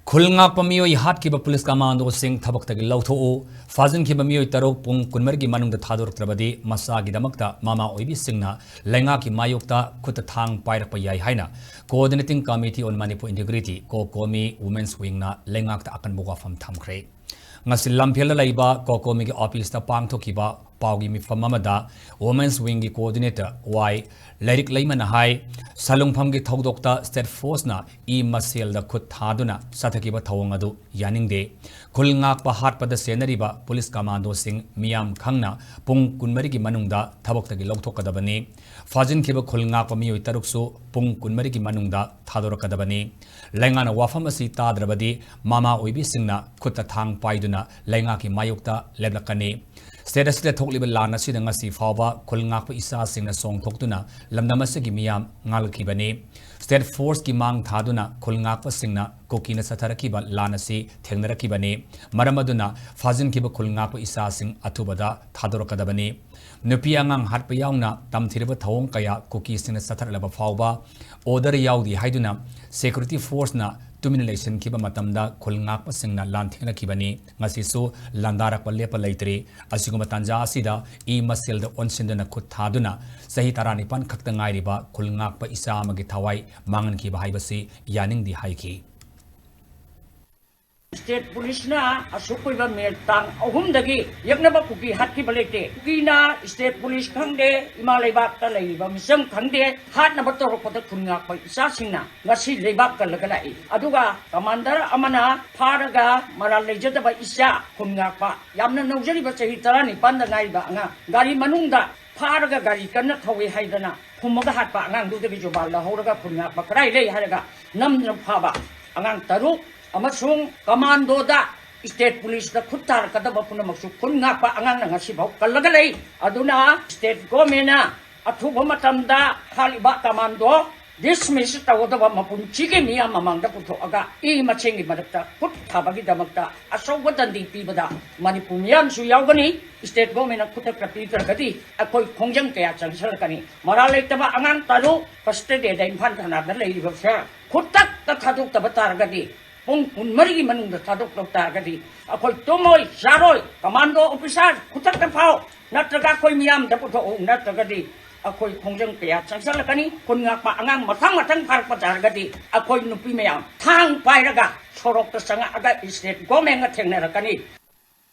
खुलंगा पमियोई हाथ की police commando Singh थबक तक लौथो फाजन की बमियोई तरो पुंग कुनमर की मनुंग थादोरत्रबदी मसा की दमकता मामा ओइबी सिंहना लेंगा की मायोक्ता खुद थांग पायरक पयाई हाइना coordinating committee on Manipur integrity COCOMI women's विंगना लेंगाक्ता अकन बुगाफम थमख्रे ngasi lamphel laiba kokomi ki office ta pangthokiba paugi mifam amada women's wing ki coordinator y lairik laimana hai salungpham ki thodokta state force na e masel da khut thaduna sathakiba thawang adu yaningde khulngak pa hat pada senariba police commando sing miyam khangna pung kunmari ki manungda thabok tagi lokthokadabani fajin khiba khulngak pa miyoi taruksu pung kunmari ki manungda thadorakadabani laingana wafam asi tadrabadi mama oibi singna khutta thang paiduna लेंगा की मायुक्ता लेबलकनी state असिदा थोकलिबा लान असिदा ngasi फावबा खुलंगाप इसा सिंगना song थोक्तुना लमदमसे की मियाम ngalkibani state force की मांग थादुना खुलंगाप सिंगना कोकीना सथरकीबा लान असि थेंगनरकीबनी मरमदुना फाजिन किबा खुलंगाप इसा सिंग अथुबदा थादोरकदबनी नुपी आंगांग हाटप यावना तमथिरबा थवंग कया कोकी सिंगना सथरलबा फावबा ऑर्डर यावदी हाइदुना सिक्योरिटी फोर्स ना तुमिनेशन की मतमदा खुलंगाप सिंगना लांथिंगना किबनी ngasisu landarak lepa leitre asiguma tanja asida e masel da onsinda khut thaduna sahi taranipan khakta ngairiba khulngak pa isa amagi thawai mangan ki bahaibasi yaning di haiki state police ना असुकोइब मेलतांग अहुमदगी यगनबा cookie हातकी बलेते कुकीना state police खंगदे इमा लेबाक ता लेबा मिसम खंगदे हातनबा तोरपद खुनगा प इसा सिंगना ngasi लेबाक कलगलाई अदुगा commander अमना फारगा मरा लेजदबा इसा खुनगा प यामना नौजरिबा चही तरani पांदा नाइबा अंगा गाड़ी मनुंगदा फारगा गाड़ी कन्न थवे हाइदना फुमगा हातपा अंगांग दुदगी जोबाल हौरगा खुनगा प कराइ ले हारगा नम फाबा अंगांग तरुक अमसुंग कमांडोदा स्टेट पुलिस दा खुत्तार कदब पुनमसु खुनगापा अंगांग ngasi भाव कलगलै अदुना स्टेट गवर्नमेंट अथुब मतमदा खालिबा commando dismiss tawdaba mapunchige miya mamangda puthoaga e machengi madakta put thabagi damakta asawba dandi pibada manipur miyam su yawgani state government khutta krapi targadi akoi khongjang kaya changsalkani maralektaba angang taru first day da infan thana da leiba sa khuttak ta thaduk tabatargadi pung kunmari manung da thaduk targadi akoi tomoi jaroi commando officer khuttak ta phao natraga koi miyam da putho natragadi अखोई खोंजंग कया चंगसलकनी खुनगापा अंगांग मथंग फारक पजारगदी अखोई नुपी मयाम थांग पाइरगा सोरोक त संगा अगा state government थेंगनरकनी